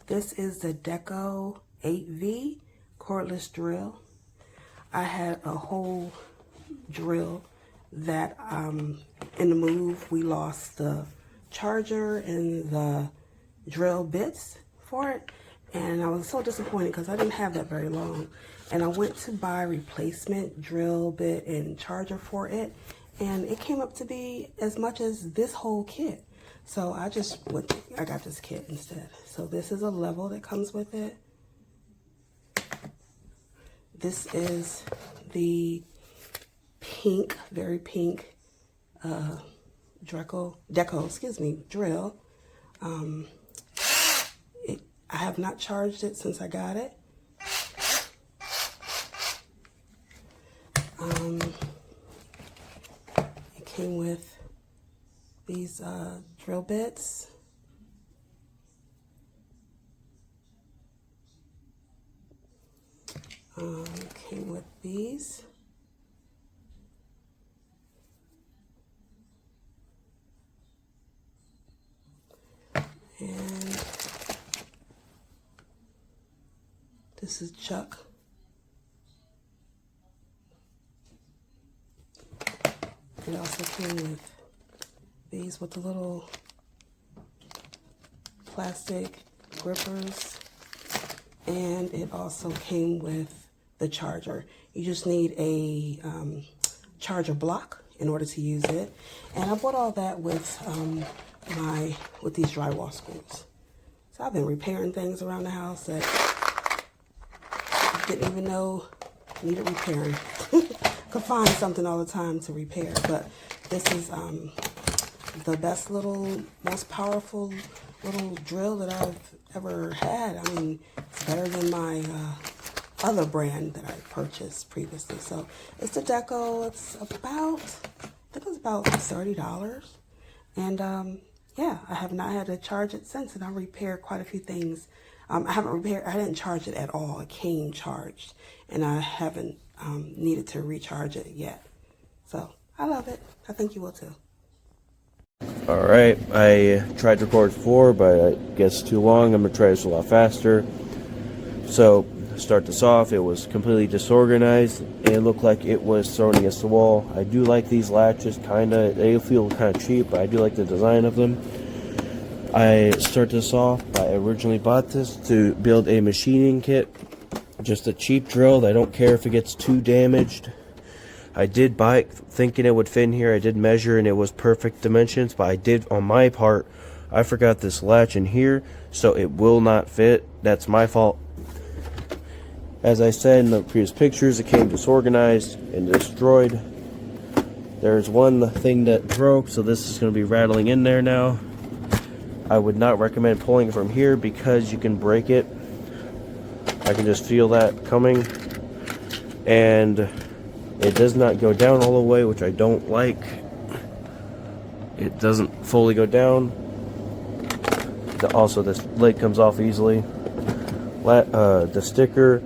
This is the DEKO 8V cordless drill. I had a whole drill that in the move we lost the charger and the drill bits for it, and I was so disappointed because I didn't have that very long, and I went to buy replacement drill bit and charger for it, and it came up to be as much as this whole kit. So I got this kit instead. So this is a level that comes with it. This is the pink, very pink DEKO, excuse me, drill. I have not charged it since I got it. It came with these drill bits. Came with these. And this is Chuck. It also came with these with the little plastic grippers, and it also came with the charger. You just need a charger block in order to use it, and I bought all that with these drywall screws. So I've been repairing things around the house that I didn't even know needed repairing. Could find something all the time to repair, but this is the best little, most powerful little drill that I've ever had. I mean, it's better than my other brand that I purchased previously. So it's the DEKO. It's about, I think it's about $30. And yeah, I have not had to charge it since, and I repaired quite a few things. I didn't charge it at all. It came charged, and I haven't needed to recharge it yet. So I love it. I think you will too. Alright, I tried to record 4, but I guess too long. I'm going to try this a lot faster. So, to start this off, it was completely disorganized. It looked like it was thrown against the wall. I do like these latches, kinda. They feel kind of cheap, but I do like the design of them. I start this off, I originally bought this to build a machining kit. Just a cheap drill. I don't care if it gets too damaged. I did buy it thinking it would fit in here. I did measure and it was perfect dimensions, but I did, on my part, I forgot this latch in here, so it will not fit. That's my fault. As I said in the previous pictures, it came disorganized and destroyed. There's one thing that broke, so this is going to be rattling in there now. I would not recommend pulling it from here because you can break it. I can just feel that coming, and it does not go down all the way, which I don't like. It doesn't fully go down. Also, this lid comes off easily. The sticker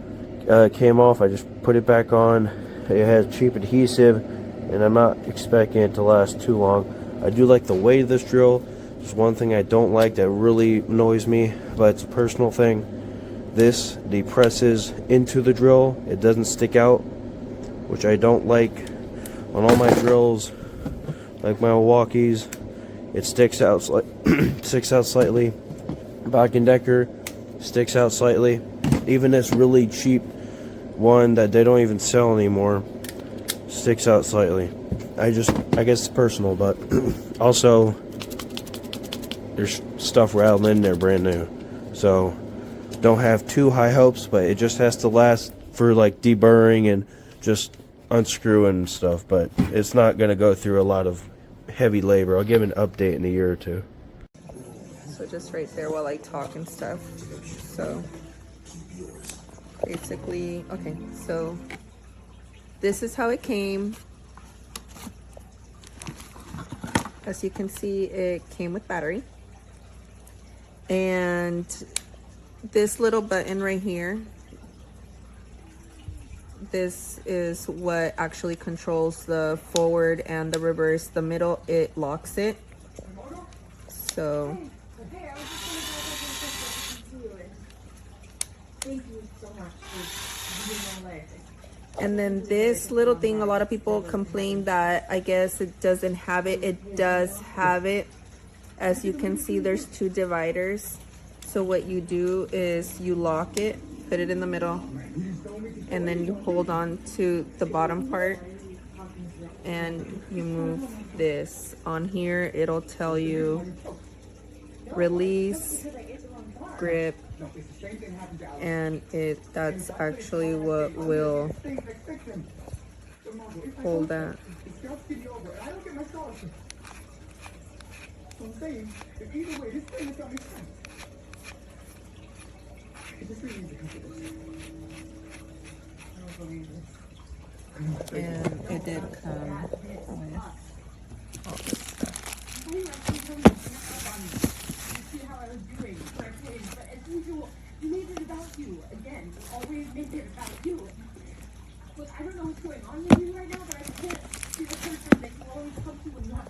came off. I just put it back on. It has cheap adhesive, and I'm not expecting it to last too long. I do like the weight of this drill. There's one thing I don't like that really annoys me, but it's a personal thing. This depresses into the drill. It doesn't stick out, which I don't like. On all my drills, like my Milwaukee's, it sticks out slightly. Black & Decker sticks out slightly. Even this really cheap one that they don't even sell anymore sticks out slightly. I guess it's personal, but also there's stuff rattled in there brand new. So don't have too high hopes, but it just has to last for like deburring and just unscrewing stuff, but it's not going to go through a lot of heavy labor. I'll give an update in a year or two. So just right there while I talk and stuff. So basically, okay, so this is how it came. As you can see, it came with battery. And this little button right here, this is what actually controls the forward and the reverse. The middle, it locks it. So And then this little thing, a lot of people complain that I guess it doesn't have it. It does have it. As you can see, there's 2 dividers. So what you do is you lock it, put it in the middle, and then you hold on to the bottom part and you move this. On here, it'll tell you release, grip, and that's actually what will hold that. And it did come with all this stuff. You made it about you again. You always make it about you. Look, I don't know what's going on with you right now, but I can't be the person that you always come to when you have.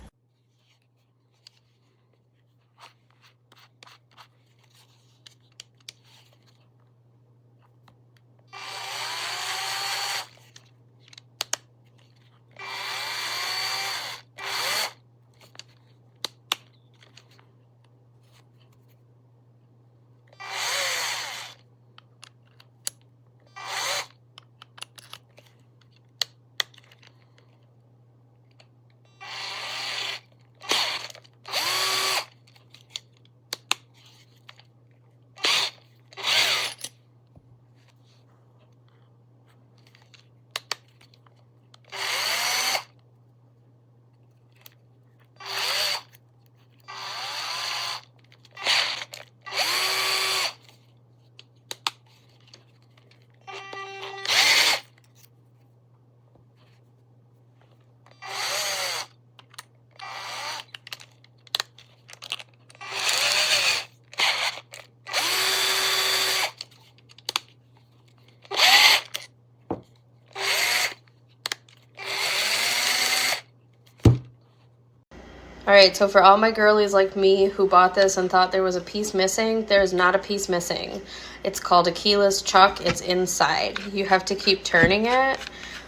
Alright, so for all my girlies like me who bought this and thought there was a piece missing, there's not a piece missing. It's called a keyless chuck. It's inside. You have to keep turning it.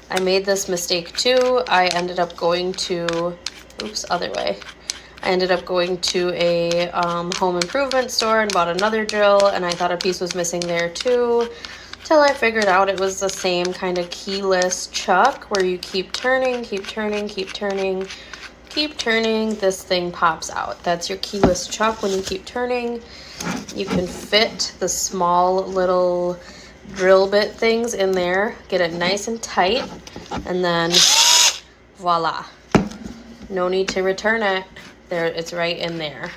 I made this mistake too. I ended up going to, other way. I ended up going to a home improvement store and bought another drill, and I thought a piece was missing there too, till I figured out it was the same kind of keyless chuck where you keep turning, keep turning, keep turning, keep turning, this thing pops out. That's your keyless chuck. When you keep turning, you can fit the small little drill bit things in there, get it nice and tight, and then voila. No need to return it. There, it's right in there.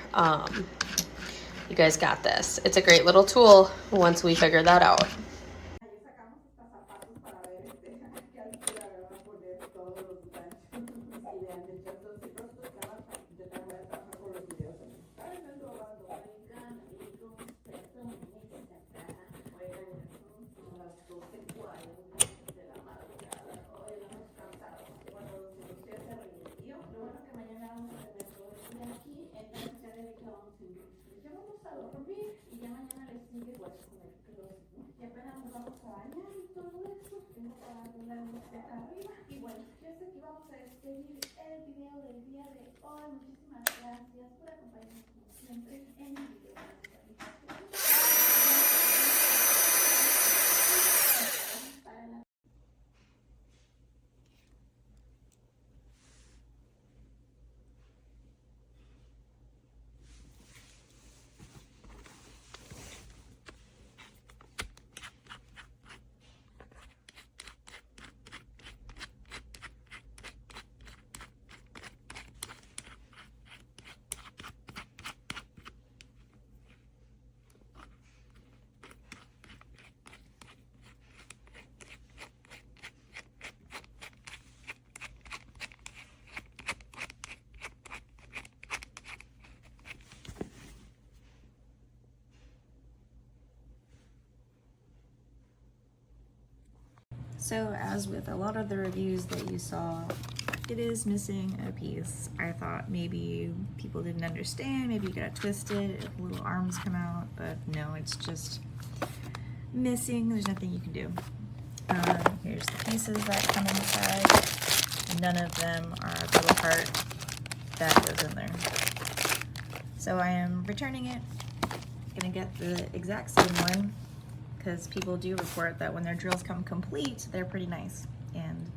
You guys got this. It's a great little tool once we figure that out. So as with a lot of the reviews that you saw, it is missing a piece. I thought maybe people didn't understand, maybe you got it twisted, if little arms come out, but no, it's just missing, there's nothing you can do. Here's the pieces that come inside. None of them are a little part that goes in there. So I am returning it. Gonna get the exact same one because people do report that when their drills come complete, they're pretty nice. And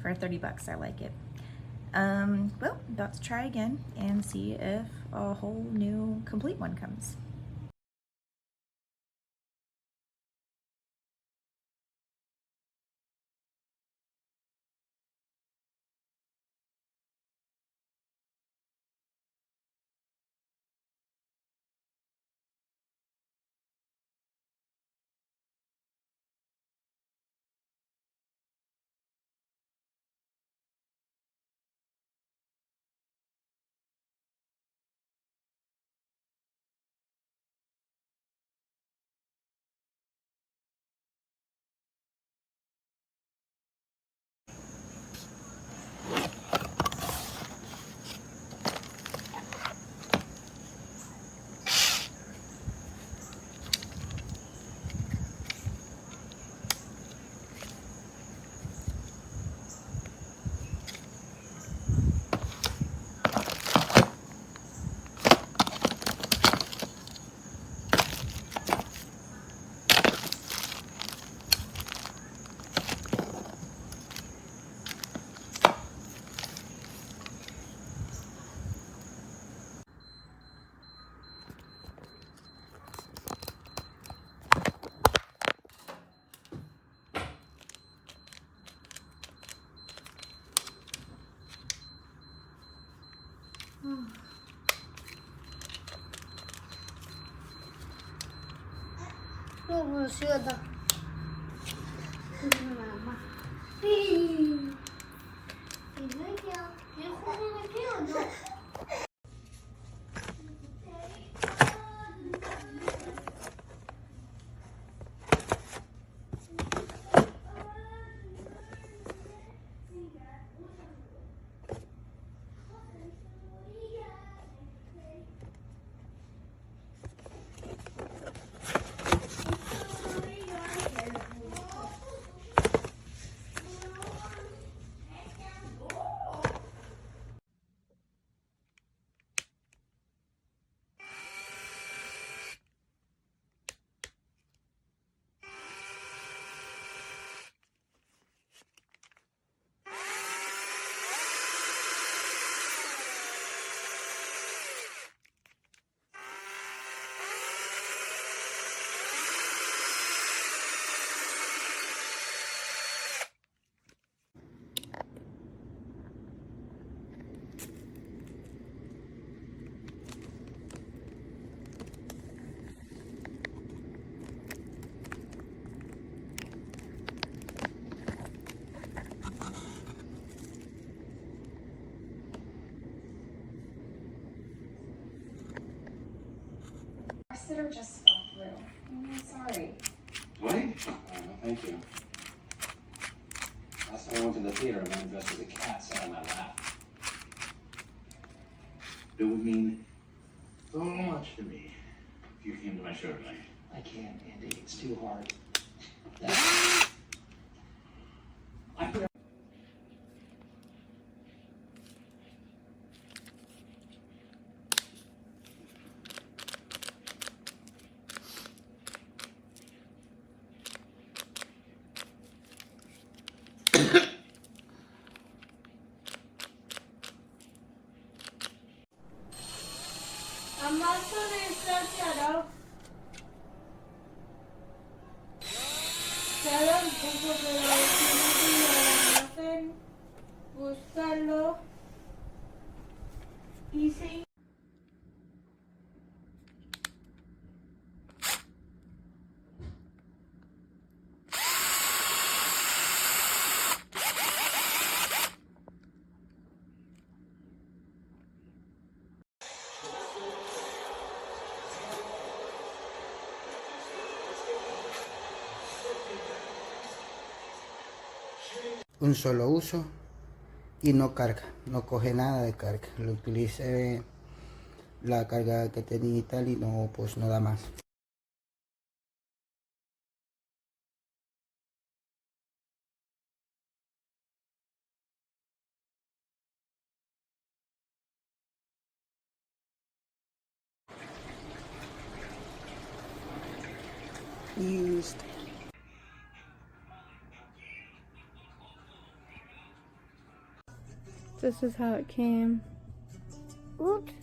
for 30 bucks, I like it. Well, about to try again and see if a whole new complete one comes. Evoluciona. Mama. Our sitter just fell through. I'm really sorry. Really? No, thank you. Last time I went to the theater, a man dressed as a cat sat on my lap. It would mean so much to me if you came to my show tonight. I can't, Andy. It's too hard. Amato distanciado. Solo un poco de la almacén, buscarlo y seguir. Un solo uso y no carga, no coge nada de carga. Lo utilicé la carga que tenía y tal y no, pues no da más. used. This is how it came. Oops.